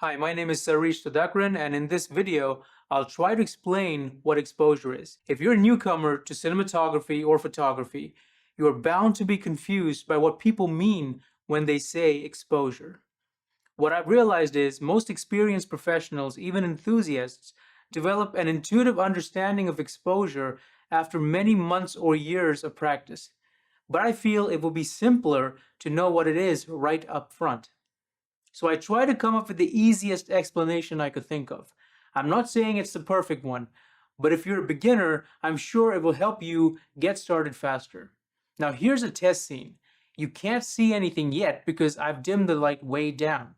Hi, my name is Sarish Sudhakaran, and in this video, I'll try to explain what exposure is. If you're a newcomer to cinematography or photography, you are bound to be confused by what people mean when they say exposure. What I've realized is most experienced professionals, even enthusiasts, develop an intuitive understanding of exposure after many months or years of practice. But I feel it will be simpler to know what it is right up front. So I try to come up with the easiest explanation I could think of. I'm not saying it's the perfect one, but if you're a beginner, I'm sure it will help you get started faster. Now here's a test scene. You can't see anything yet because I've dimmed the light way down.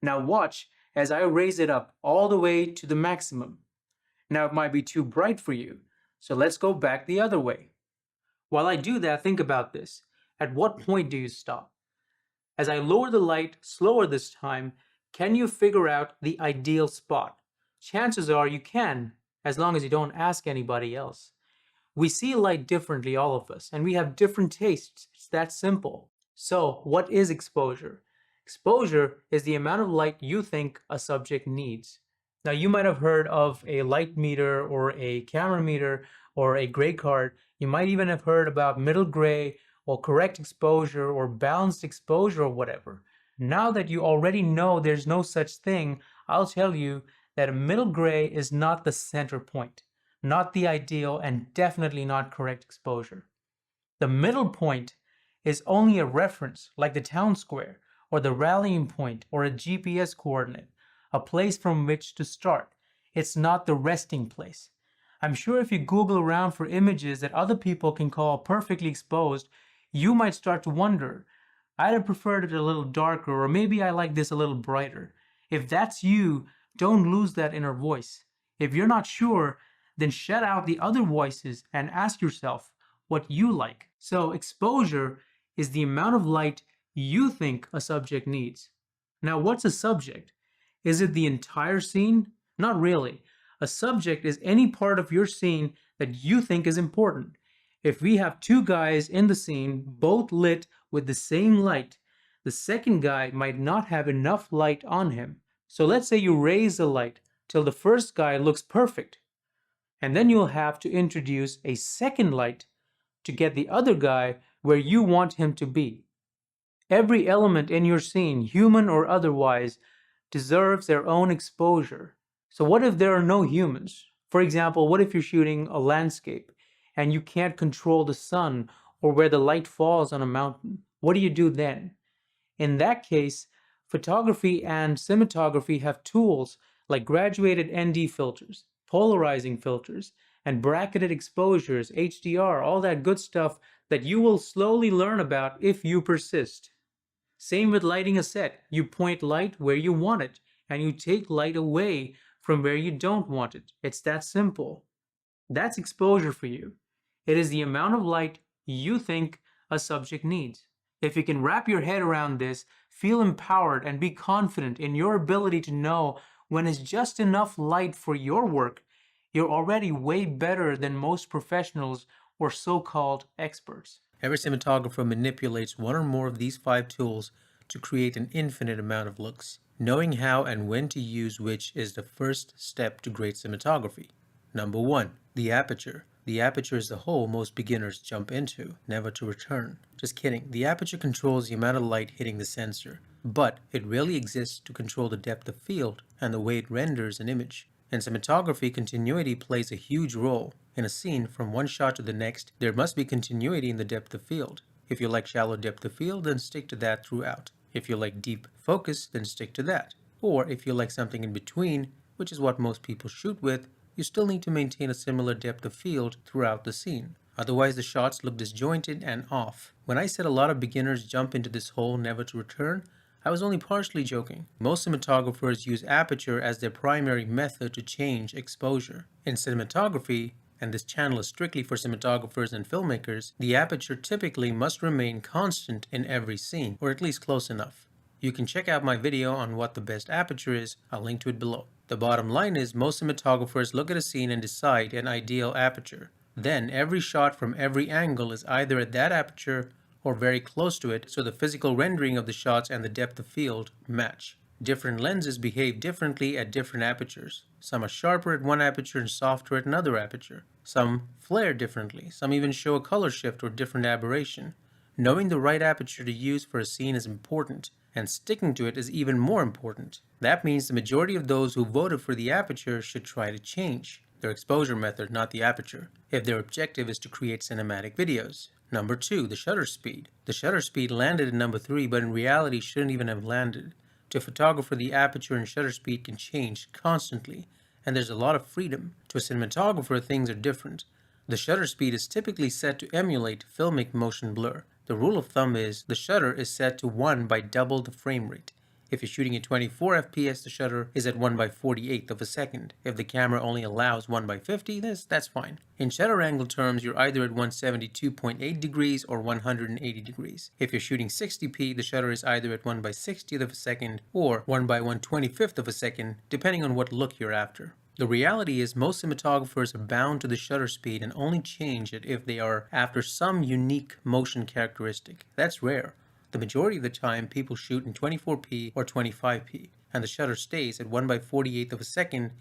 Now watch as I raise it up all the way to the maximum. Now it might be too bright for you, so let's go back the other way. While I do that, think about this. At what point do you stop? As I lower the light slower this time, can you figure out the ideal spot? Chances are you can, as long as you don't ask anybody else. We see light differently, all of us, and we have different tastes. It's that simple. So, what is exposure? Exposure is the amount of light you think a subject needs. Now, you might have heard of a light meter or a camera meter or a gray card. You might even have heard about middle gray or correct exposure or balanced exposure or whatever. Now that you already know there's no such thing, I'll tell you that a middle gray is not the center point, not the ideal, and definitely not correct exposure. The middle point is only a reference, like the town square, or the rallying point, or a GPS coordinate, a place from which to start. It's not the resting place. I'm sure if you Google around for images that other people can call perfectly exposed, you might start to wonder, I'd have preferred it a little darker, or maybe I like this a little brighter. If that's you, don't lose that inner voice. If you're not sure, then shut out the other voices and ask yourself what you like. So, exposure is the amount of light you think a subject needs. Now, what's a subject? Is it the entire scene? Not really. A subject is any part of your scene that you think is important. If we have two guys in the scene, both lit with the same light, the second guy might not have enough light on him. So let's say you raise the light till the first guy looks perfect, and then you'll have to introduce a second light to get the other guy where you want him to be. Every element in your scene, human or otherwise, deserves their own exposure. So what if there are no humans? For example, what if you're shooting a landscape and you can't control the sun or where the light falls on a mountain? What do you do then? In that case, photography and cinematography have tools like graduated ND filters, polarizing filters, and bracketed exposures, HDR, all that good stuff that you will slowly learn about if you persist. Same with lighting a set. You point light where you want it, and you take light away from where you don't want it. It's that simple. That's exposure for you. It is the amount of light you think a subject needs. If you can wrap your head around this, feel empowered and be confident in your ability to know when it's just enough light for your work, you're already way better than most professionals or so-called experts. Every cinematographer manipulates one or more of these 5 tools to create an infinite amount of looks. Knowing how and when to use which is the first step to great cinematography. Number 1. The aperture. The aperture is the hole most beginners jump into, never to return. Just kidding. The aperture controls the amount of light hitting the sensor, but it really exists to control the depth of field and the way it renders an image. In cinematography, continuity plays a huge role. In a scene, from one shot to the next, there must be continuity in the depth of field. If you like shallow depth of field, then stick to that throughout. If you like deep focus, then stick to that. Or if you like something in between, which is what most people shoot with, you still need to maintain a similar depth of field throughout the scene. Otherwise, the shots look disjointed and off. When I said a lot of beginners jump into this hole never to return, I was only partially joking. Most cinematographers use aperture as their primary method to change exposure. In cinematography, and this channel is strictly for cinematographers and filmmakers, the aperture typically must remain constant in every scene, or at least close enough. You can check out my video on what the best aperture is, I'll link to it below. The bottom line is most cinematographers look at a scene and decide an ideal aperture. Then every shot from every angle is either at that aperture or very close to it, so the physical rendering of the shots and the depth of field match. Different lenses behave differently at different apertures. Some are sharper at one aperture and softer at another aperture. Some flare differently. Some even show a color shift or different aberration. Knowing the right aperture to use for a scene is important, and sticking to it is even more important. That means the majority of those who voted for the aperture should try to change their exposure method, not the aperture, if their objective is to create cinematic videos. Number 2, the shutter speed. The shutter speed landed at number 3, but in reality shouldn't even have landed. To a photographer, the aperture and shutter speed can change constantly, and there's a lot of freedom. To a cinematographer, things are different. The shutter speed is typically set to emulate filmic motion blur. The rule of thumb is the shutter is set to 1 by double the frame rate. If you're shooting at 24 FPS, the shutter is at 1 by 48th of a second. If the camera only allows 1 by 50, that's fine. In shutter angle terms, you're either at 172.8 degrees or 180 degrees. If you're shooting 60p, the shutter is either at 1 by 60th of a second or 1 by 125th of a second, depending on what look you're after. The reality is most cinematographers are bound to the shutter speed and only change it if they are after some unique motion characteristic. That's rare. The majority of the time, people shoot in 24p or 25p, and the shutter stays at 1 by 48th of a second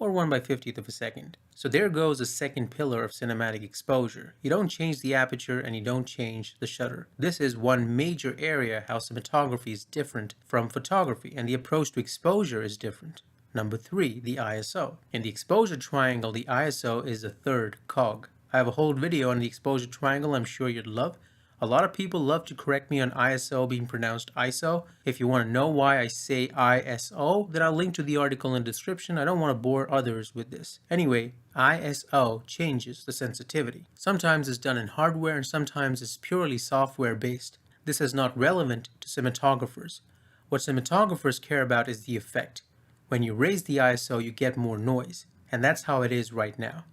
or 1 by 50th of a second. So there goes the second pillar of cinematic exposure. You don't change the aperture and you don't change the shutter. This is one major area how cinematography is different from photography, and the approach to exposure is different. Number 3, the ISO. In the exposure triangle, the ISO is the third cog. I have a whole video on the exposure triangle I'm sure you'd love. A lot of people love to correct me on ISO being pronounced ISO. If you want to know why I say ISO, then I'll link to the article in the description. I don't want to bore others with this. Anyway, ISO changes the sensitivity. Sometimes it's done in hardware and sometimes it's purely software based. This is not relevant to cinematographers. What cinematographers care about is the effect. When you raise the ISO, you get more noise, and that's how it is right now.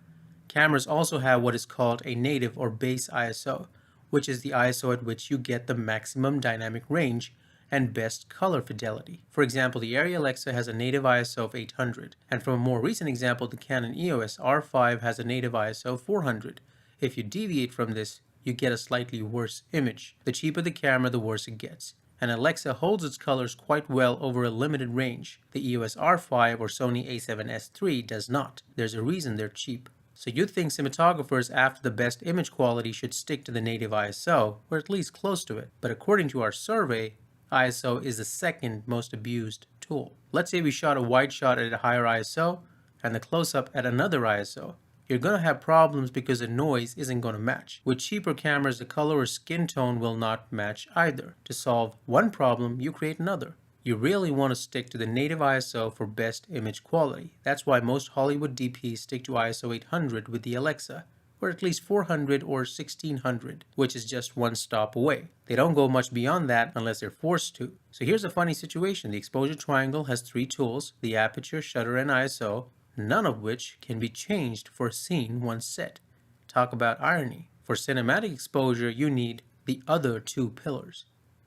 Cameras also have what is called a native or base ISO, which is the ISO at which you get the maximum dynamic range and best color fidelity. For example, the Arri Alexa has a native ISO of 800, and from a more recent example, the Canon EOS R5 has a native ISO of 400. If you deviate from this, you get a slightly worse image. The cheaper the camera, the worse it gets. And Alexa holds its colors quite well over a limited range. The EOS R5 or Sony a7S III does not. There's a reason they're cheap. So you'd think cinematographers after the best image quality should stick to the native ISO, or at least close to it. But according to our survey, ISO is the second most abused tool. Let's say we shot a wide shot at a higher ISO and the close-up at another ISO. You're going to have problems because the noise isn't going to match. With cheaper cameras, the color or skin tone will not match either. To solve one problem, you create another. You really want to stick to the native ISO for best image quality. That's why most Hollywood DPs stick to ISO 800 with the Alexa, or at least 400 or 1600, which is just one stop away. They don't go much beyond that unless they're forced to. So here's a funny situation. The exposure triangle has 3 tools, the aperture, shutter, and ISO, none of which can be changed for a scene once set. Talk about irony. For cinematic exposure, you need the other 2 pillars.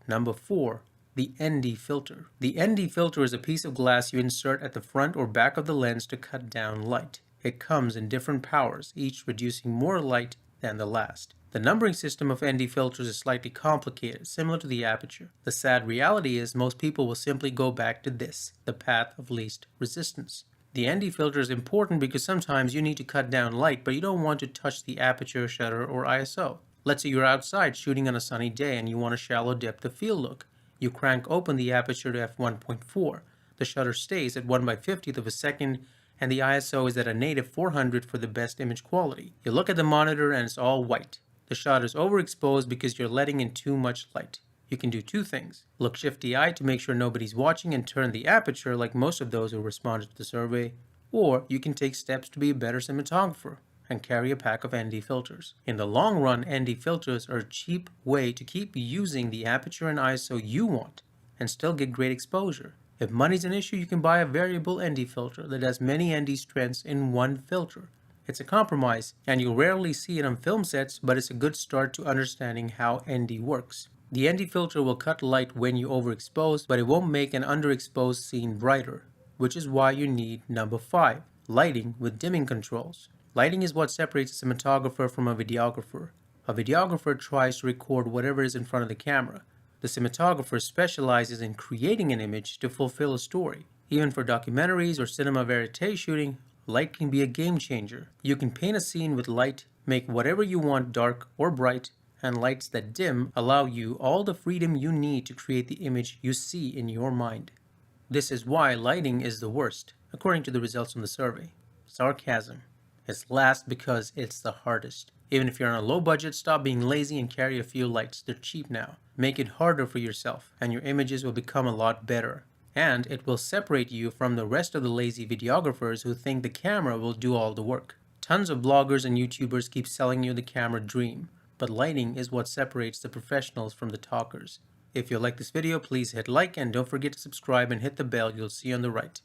Number 4, the ND filter. The ND filter is a piece of glass you insert at the front or back of the lens to cut down light. It comes in different powers, each reducing more light than the last. The numbering system of ND filters is slightly complicated, similar to the aperture. The sad reality is most people will simply go back to this, the path of least resistance. The ND filter is important because sometimes you need to cut down light, but you don't want to touch the aperture, shutter, or ISO. Let's say you're outside shooting on a sunny day and you want a shallow depth of field look. You crank open the aperture to f1.4. The shutter stays at 1 by 50th of a second, and the ISO is at a native 400 for the best image quality. You look at the monitor and it's all white. The shot is overexposed because you're letting in too much light. You can do 2 things. Look shifty-eyed to make sure nobody's watching and turn the aperture like most of those who responded to the survey, or you can take steps to be a better cinematographer and carry a pack of ND filters. In the long run, ND filters are a cheap way to keep using the aperture and ISO you want and still get great exposure. If money's an issue, you can buy a variable ND filter that has many ND strengths in one filter. It's a compromise, and you'll rarely see it on film sets, but it's a good start to understanding how ND works. The ND filter will cut light when you overexpose, but it won't make an underexposed scene brighter, which is why you need number 5, lighting with dimming controls. Lighting is what separates a cinematographer from a videographer. A videographer tries to record whatever is in front of the camera. The cinematographer specializes in creating an image to fulfill a story. Even for documentaries or cinema verite shooting, light can be a game changer. You can paint a scene with light, make whatever you want dark or bright, and lights that dim allow you all the freedom you need to create the image you see in your mind. This is why lighting is the worst, according to the results from the survey. Sarcasm. It's last because it's the hardest. Even if you're on a low budget, stop being lazy and carry a few lights. They're cheap now. Make it harder for yourself, and your images will become a lot better. And it will separate you from the rest of the lazy videographers who think the camera will do all the work. Tons of bloggers and YouTubers keep selling you the camera dream, but lighting is what separates the professionals from the talkers. If you like this video, please hit like and don't forget to subscribe and hit the bell you'll see on the right.